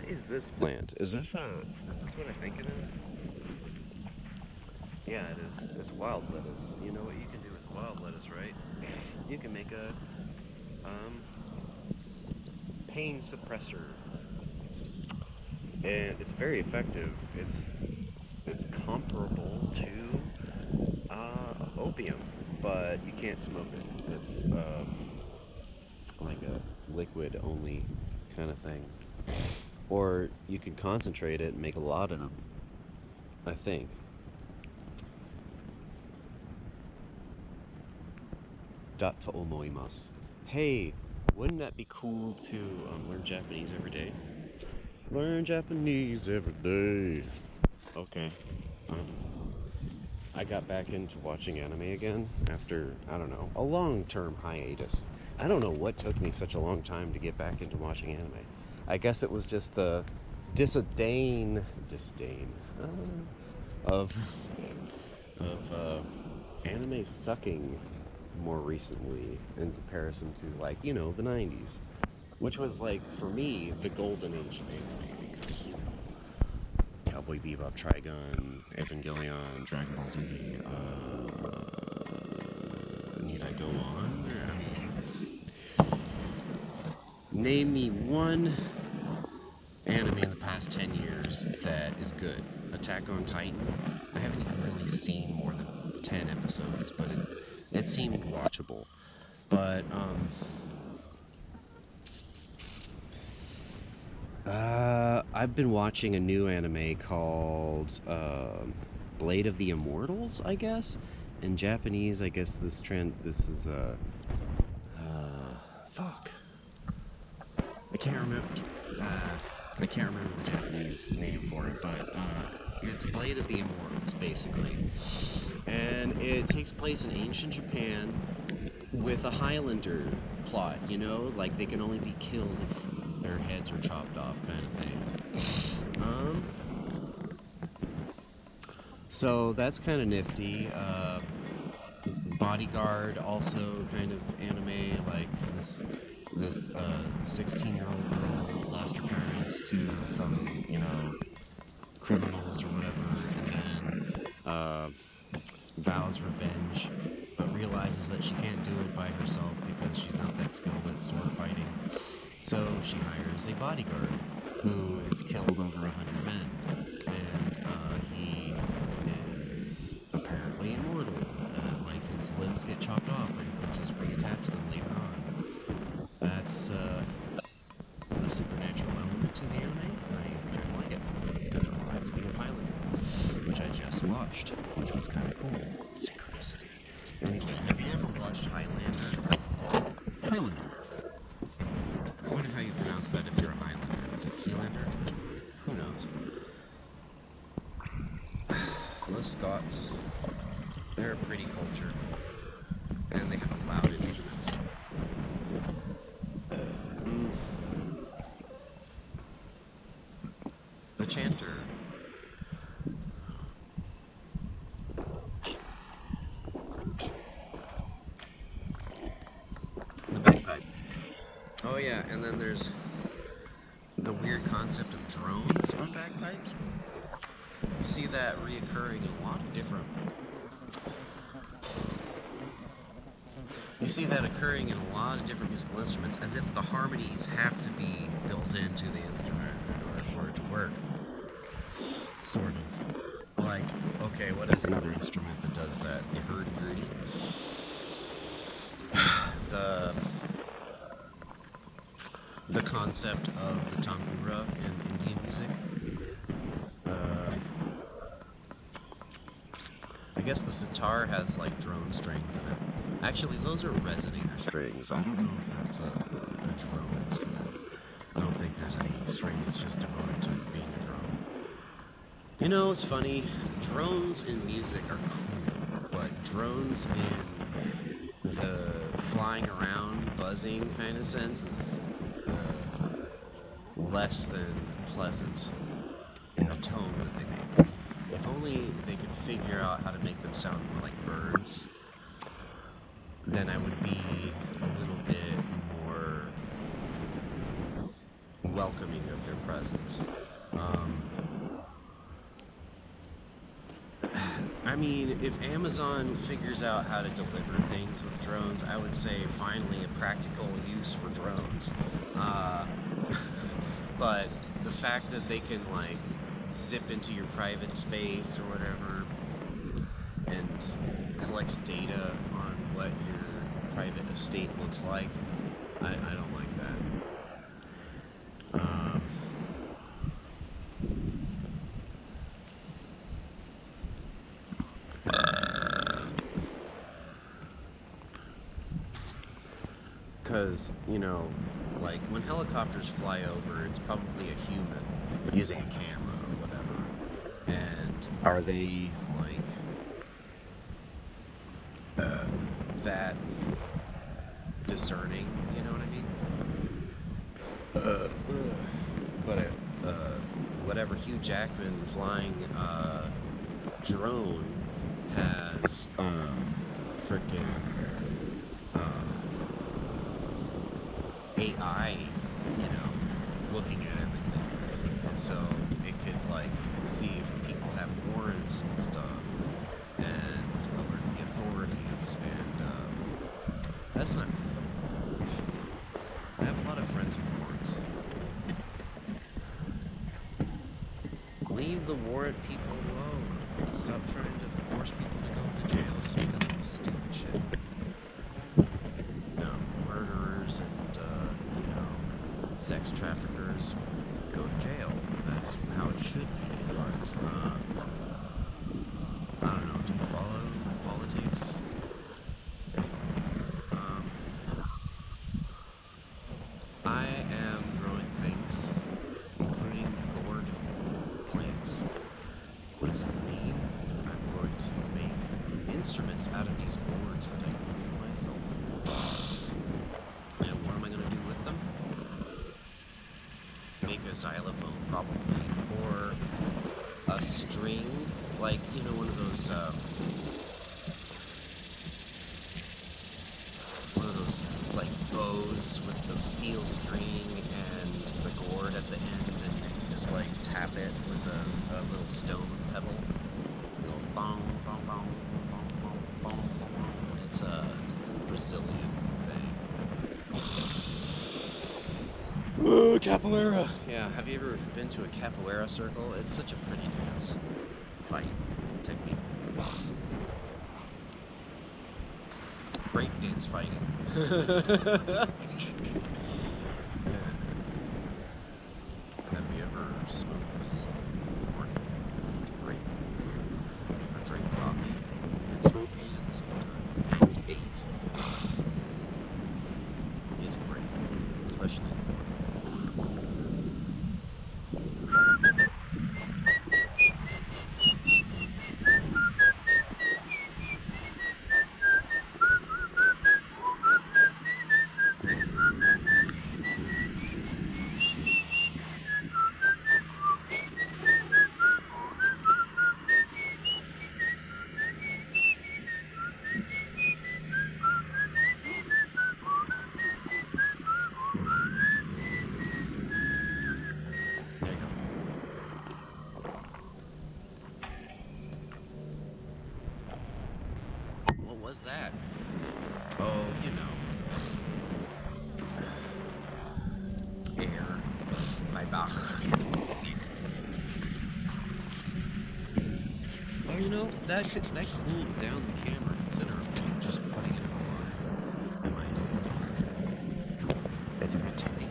is this plant? Is this what I think it is? Yeah, it is. It's wild lettuce. You know what you can do with wild lettuce, right? You can make a um pain suppressor, and it's very effective. It's comparable to opium, but you can't smoke it. It's like a liquid only kind of thing. Or you could concentrate it and make a lot of them. I think. Data omoimasu. Hey, wouldn't that be cool to learn Japanese every day? Learn Japanese every day. Okay. Um, I got back into watching anime again after, I don't know, a long term hiatus. I don't know what took me such a long time to get back into watching anime. I guess it was just the disdain of anime sucking more recently in comparison to, like, the 90s, which was, like, for me, the golden age of anime because, Cowboy Bebop, Trigun, Evangelion, Dragon Ball Z. Need I go on? Name me one anime in the past 10 years that is good. Attack on Titan. I haven't even really seen more than 10 episodes, but it seemed watchable. But I've been watching a new anime called Blade of the Immortals, I guess. In Japanese, I guess this is fuck. I can't remember. I can't remember the Japanese name for it, but it's Blade of the Immortals, basically, and it takes place in ancient Japan with a Highlander plot. Like they can only be killed if their heads are chopped off, kind of thing. So that's kind of nifty. Bodyguard, also kind of anime, like this 16-year-old girl lost her parents to some, criminals or whatever, and then vows revenge, but realizes that she can't do it by herself because she's not that skilled at sword fighting. So she hires a bodyguard who has killed over 100 men, and he is apparently immortal. Like his limbs get chopped off, and he can just reattach them later on. That's a supernatural element to the anime. I kind of like it because it reminds me of Highlander, which I just watched, which was kind of cool. Synchronicity. Anyway, have you ever watched Highlander? Highlander. I wonder how you pronounce that if you're a Highlander. Is it Highlander? Who knows? The Scots, they're a pretty culture, and they have a loud instruments. The chanter. The bagpipe. Oh yeah, and then there's the weird concept of drones on bagpipes. You see that reoccurring in a lot of different... You see that occurring in a lot of different musical instruments, as if the harmonies have to be built into the instrument in order for it to work. Sort of. Like, okay, what is another instrument that does that? The hurdy-gurdy? The concept of the tambura in Indian music. I guess the sitar has like drone strings in it. Actually, those are resonator strings. I don't know if that's a drone instrument. I don't think there's any strings just devoted to being a drone. It's funny. Drones in music are cool, but drones in the flying around, buzzing kind of sense is less than pleasant in the tone that they make. If only they could figure out how to make them sound more like birds, then I would be a little bit more welcoming of their presence. Um, I mean, if Amazon figures out how to deliver things with drones, I would say finally a practical use for drones. Uh, but the fact that they can like zip into your private space or whatever and collect data on what your private estate looks like, I don't like that. Because, you know, like when helicopters fly over, it's probably a human using a camera or whatever. And are they like that discerning? You know what I mean? But whatever Hugh Jackman flying drone has freaking AI, you know, looking at everything, and so it could like see if people have warrants and stuff, and alert the authorities, and that's not cool. I have a lot of friends with warrants. Leave the warrant people alone. Stop trying to force people to go to jail just because of stupid shit. You know, murderers and, you know, sex traffickers go to jail. That's how it should be. But, I don't know, do you follow politics? I am growing things, including gourd plants. What does that mean? I'm going to make instruments out of these gourds that I grew myself. And what am I going to do with them? Make a xylophone, probably. Or a string, like, you know, one of those like bows with the steel string and the gourd at the end, and you can just like tap it with a little stone pedal. You go bong bong bong bong bong bong bong. It's a Brazilian thing. Ooh, capoeira. Yeah, have you ever been to a capoeira circle? It's such a pretty dance. Fight technique. Breakdance fighting. Yeah. Have you ever smoked weed in the morning? It's great. Or drink coffee and smoke weed at the same time. And eat. It's great. Especially in the morning. There you go. What was that? Oh, you know. Air by Bach. Oh, you know, that cooled down the camera considerably, just putting it on. Am I doing? That's a good technique.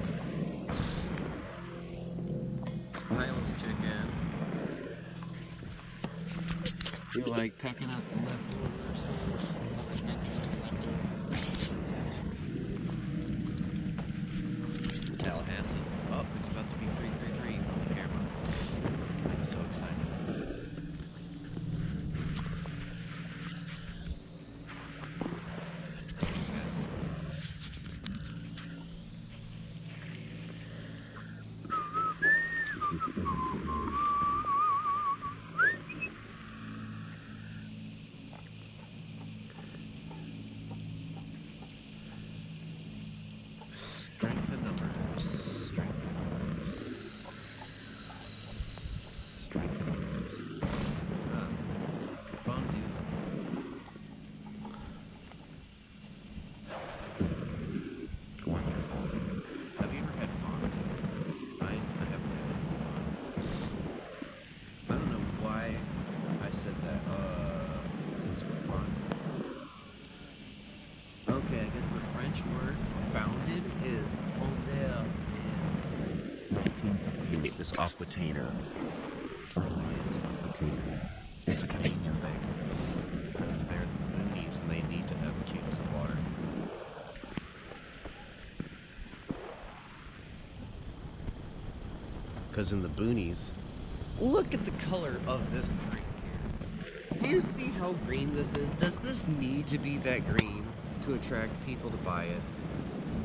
Hi, little chicken. You like pecking out the leftovers? Tallahassee. Oh, it's about to be 333 on the camera. I'm so excited. Strength in numbers. Strength in numbers. create this Aquitainer. Reliance Aquitainer. It's like a vegan thing. Because they're the boonies and they need to have cubes of water. Because in the boonies, look at the color of this drink here. Do you see how green this is? Does this need to be that green to attract people to buy it?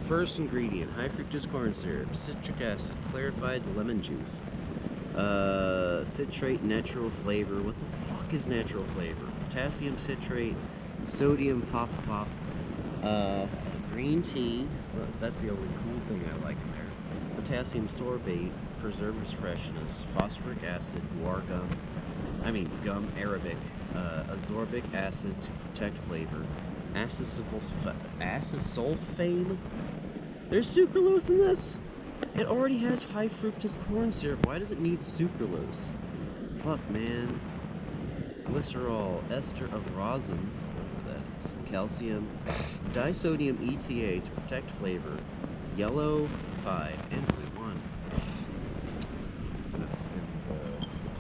First ingredient, high fructose corn syrup, citric acid, clarified lemon juice, citrate natural flavor. What the fuck is natural flavor? Potassium citrate, sodium phosphate, green tea. Well, that's the only cool thing I like in there. Potassium sorbate, preserves freshness, phosphoric acid, guar gum arabic, ascorbic acid to protect flavor, acesulfame. There's sucralose in this? It already has high fructose corn syrup. Why does it need sucralose? Fuck, man. Glycerol, ester of rosin, whatever that is. Calcium, disodium ETA to protect flavor. Yellow 5, and